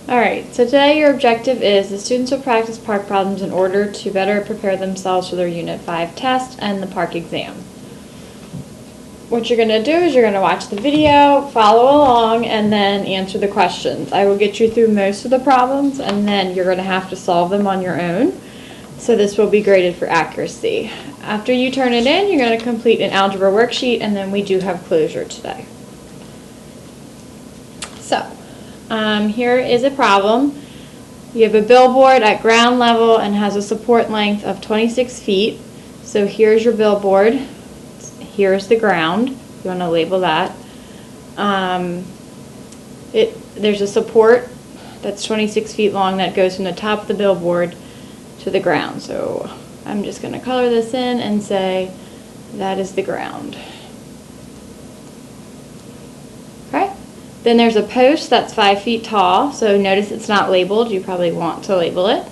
Alright, so today your objective is the students will practice PARCC problems in order to better prepare themselves for their Unit 5 test and the PARCC exam. What you're going to do is you're going to watch the video, follow along, and then answer the questions. I will get you through most of the problems, and then you're going to have to solve them on your own. So this will be graded for accuracy. After you turn it in, you're going to complete an algebra worksheet, and then we do have closure today. So, here is a problem. You have a billboard at ground level and has a support length of 26 feet. So here's your billboard. Here's the ground. You want to label that. There's a support that's 26 feet long that goes from the top of the billboard to the ground. So I'm just going to color this in and say that is the ground. Okay. Then there's a post that's 5 feet tall, so notice it's not labeled. You probably want to label it.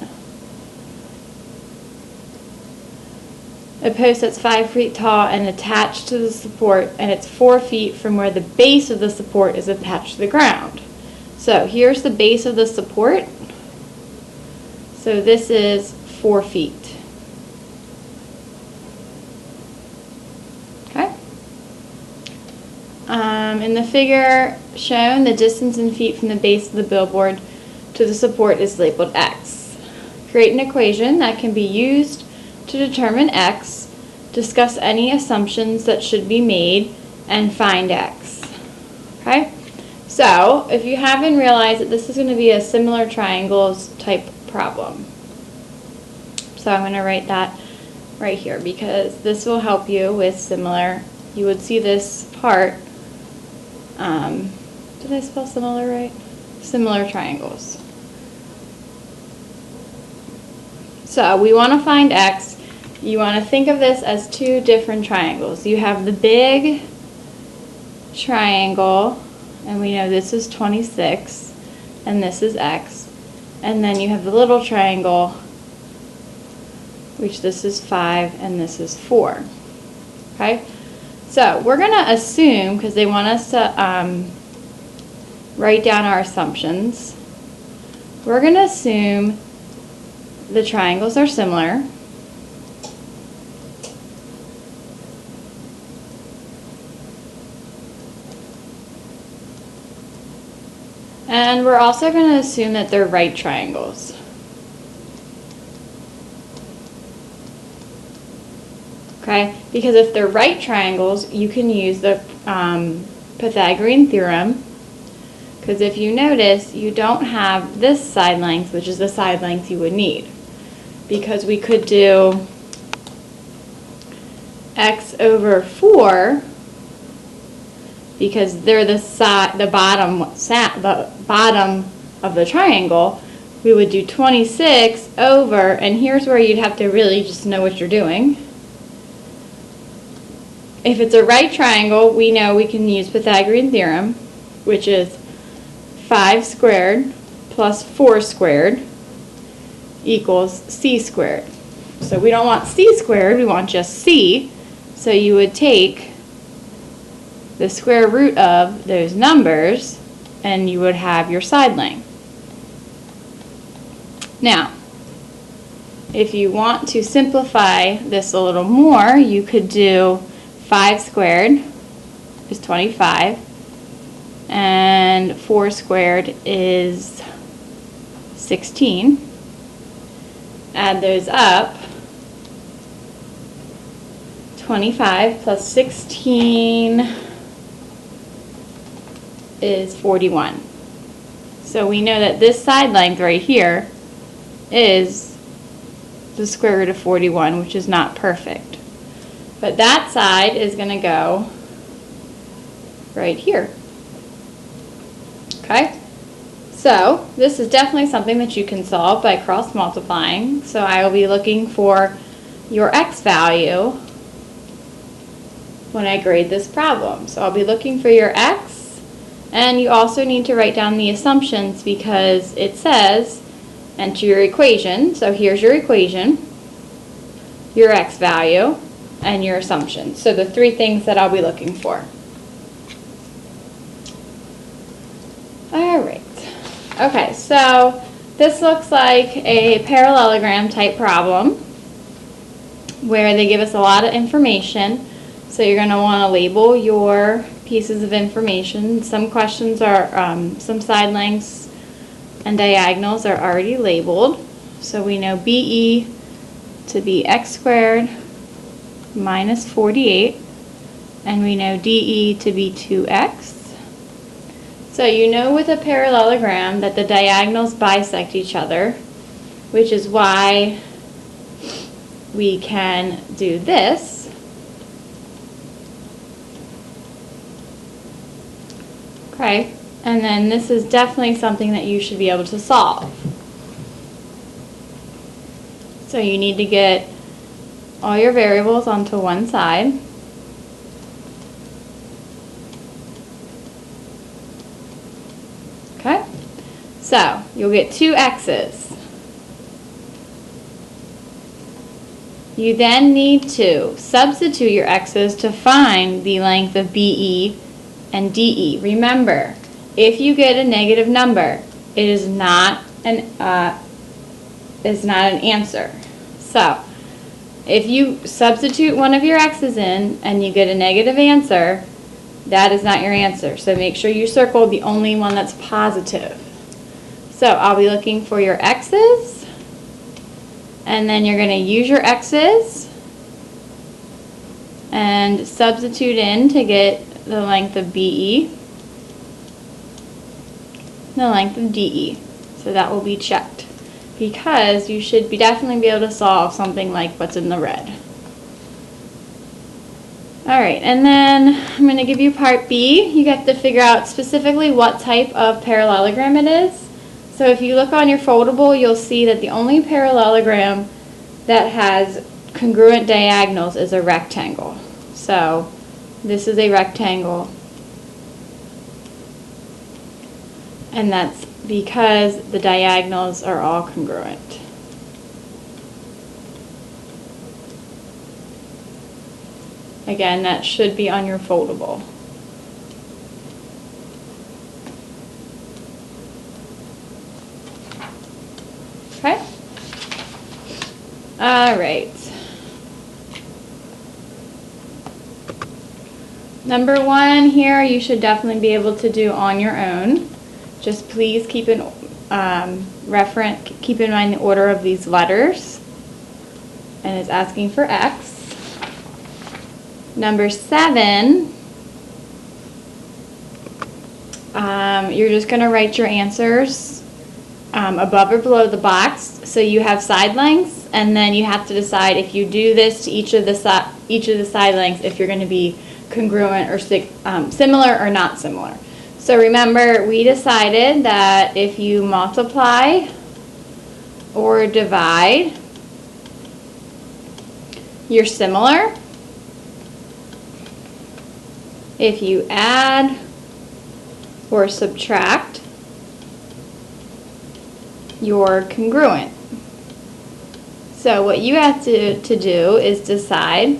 A post that's 5 feet tall and attached to the support, and it's 4 feet from where the base of the support is attached to the ground. So here's the base of the support. So this is 4 feet. Okay. In the figure shown, the distance in feet from the base of the billboard to the support is labeled x. Create an equation that can be used to determine x, discuss any assumptions that should be made, and find x. Okay? So, if you haven't realized that this is going to be a similar triangles type problem. So I'm going to write that right here because this will help you with similar. You would see this part. Did I spell similar right? Similar triangles. So we want to find x. You want to think of this as two different triangles. You have the big triangle, and we know this is 26, and this is x. And then you have the little triangle, which this is 5, and this is 4. Okay? So we're going to assume, because they want us to write down our assumptions, we're going to assume the triangles are similar. And we're also going to assume that they're right triangles. Okay? Because if they're right triangles, you can use the Pythagorean theorem. Because if you notice, you don't have this side length, which is the side length you would need. Because we could do x over 4, because they're the bottom of the triangle. We would do 26 over, and here's where you'd have to really just know what you're doing. If it's a right triangle, we know we can use Pythagorean theorem, which is 5 squared plus 4 squared equals c squared. So we don't want c squared, we want just c. So you would take the square root of those numbers, and you would have your side length. Now, if you want to simplify this a little more, you could do 5 squared is 25, and 4 squared is 16. Add those up. 25 plus 16 is 41. So we know that this side length right here is the square root of 41, which is not perfect. But that side is going to go right here. Okay? So this is definitely something that you can solve by cross multiplying. So I will be looking for your x value when I grade this problem. So I'll be looking for your x, and you also need to write down the assumptions because it says enter your equation. So here's your equation, your x value, and your assumptions. So the three things that I'll be looking for. All right. Okay, so this looks like a parallelogram type problem where they give us a lot of information. So you're going to want to label your pieces of information. Some questions are, some side lengths and diagonals are already labeled. So we know BE to be x squared minus 48, and we know DE to be 2x. So you know with a parallelogram that the diagonals bisect each other, which is why we can do this. Okay, and then this is definitely something that you should be able to solve. So you need to get all your variables onto one side. Okay, so you'll get 2 x's. You then need to substitute your x's to find the length of BE and DE. Remember, if you get a negative number, it is not an answer. So, if you substitute one of your x's in and you get a negative answer, that is not your answer. So make sure you circle the only one that's positive. So I'll be looking for your x's, and then you're going to use your x's and substitute in to get the length of BE, the length of DE. So that will be checked, because you should definitely be able to solve something like what's in the red. Alright, and then I'm going to give you part B. You have to figure out specifically what type of parallelogram it is. So if you look on your foldable, you'll see that the only parallelogram that has congruent diagonals is a rectangle. So this is a rectangle, and that's because the diagonals are all congruent. Again, that should be on your foldable. Okay? All right. Number 1 here, you should definitely be able to do on your own. Just please keep in mind the order of these letters. And it's asking for X. Number 7, you're just going to write your answers above or below the box. So you have side lengths, and then you have to decide if you do this to each of the side lengths, if you're going to be congruent or similar or not similar. So remember, we decided that if you multiply or divide, you're similar. If you add or subtract, you're congruent. So what you have to do is decide,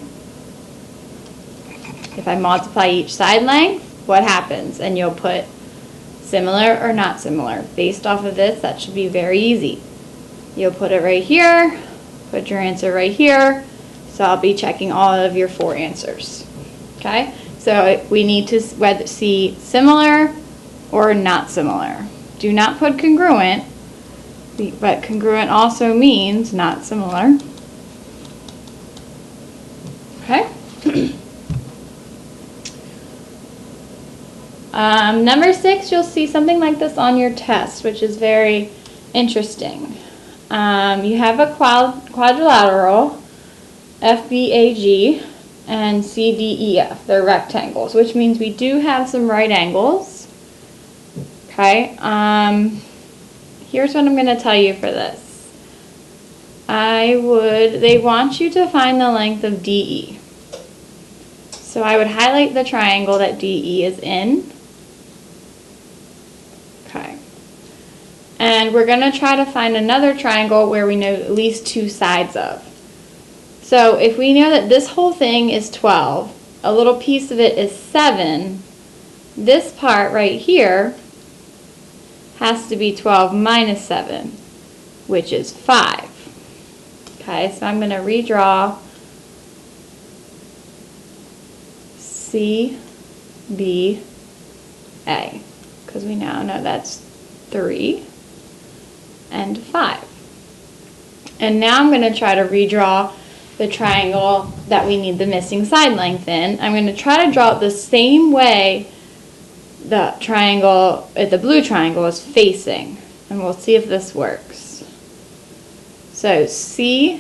if I multiply each side length, what happens? And you'll put similar or not similar. Based off of this, that should be very easy. You'll put it right here, put your answer right here. So I'll be checking all of your 4 answers. Okay? So we need to see similar or not similar. Do not put congruent, but congruent also means not similar. Okay? Number 6, you'll see something like this on your test, which is very interesting. You have a quadrilateral, FBAG, and CDEF. They're rectangles, which means we do have some right angles. Okay, here's what I'm going to tell you for this. They want you to find the length of DE. So I would highlight the triangle that DE is in. Okay. And we're going to try to find another triangle where we know at least 2 sides of. So if we know that this whole thing is 12, a little piece of it is 7, this part right here has to be 12 minus 7, which is 5. Okay, so I'm going to redraw C, B, A, because we now know that's 3 and 5. And now I'm going to try to redraw the triangle that we need the missing side length in. I'm going to try to draw it the same way the triangle, the blue triangle is facing, and we'll see if this works. So C,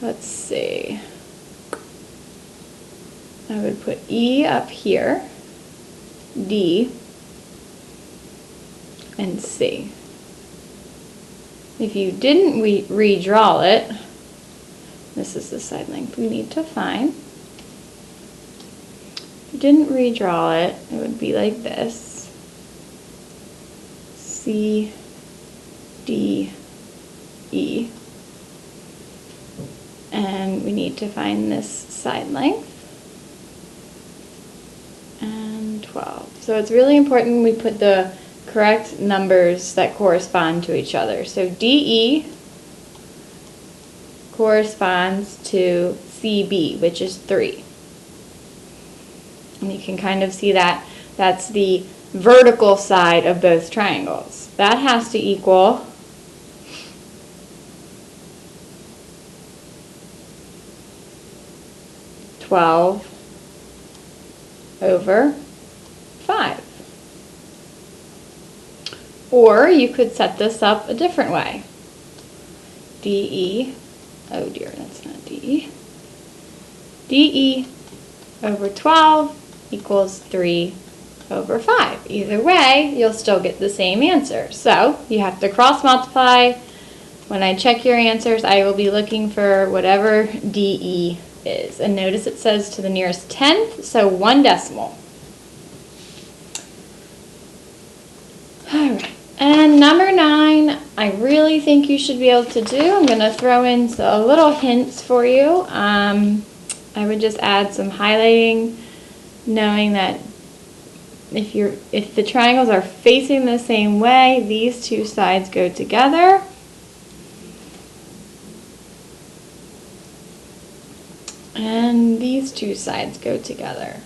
let's see, I would put E up here, D, and C. If you didn't redraw it, this is the side length we need to find. If you didn't redraw it, it would be like this. C, D, E. And we need to find this side length. And 12. So it's really important we put the correct numbers that correspond to each other. So DE corresponds to CB, which is 3. And you can kind of see that that's the vertical side of both triangles. That has to equal 12 over 5. Or you could set this up a different way. DE, oh dear, that's not DE. DE over 12 equals 3 over 5. Either way, you'll still get the same answer. So you have to cross multiply. When I check your answers, I will be looking for whatever DE is. And notice it says to the nearest tenth, so 1 decimal. All right. And number 9, I really think you should be able to do. I'm going to throw in a little hints for you. I would just add some highlighting, knowing that if the triangles are facing the same way, these two sides go together. And these two sides go together.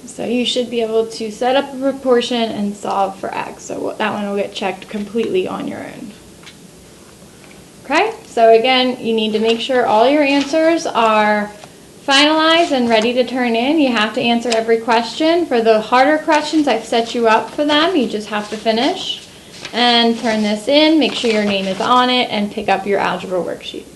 So you should be able to set up a proportion and solve for x. So that one will get checked completely on your own. Okay, so again, you need to make sure all your answers are finalized and ready to turn in. You have to answer every question. For the harder questions, I've set you up for them. You just have to finish and turn this in. Make sure your name is on it and pick up your algebra worksheet.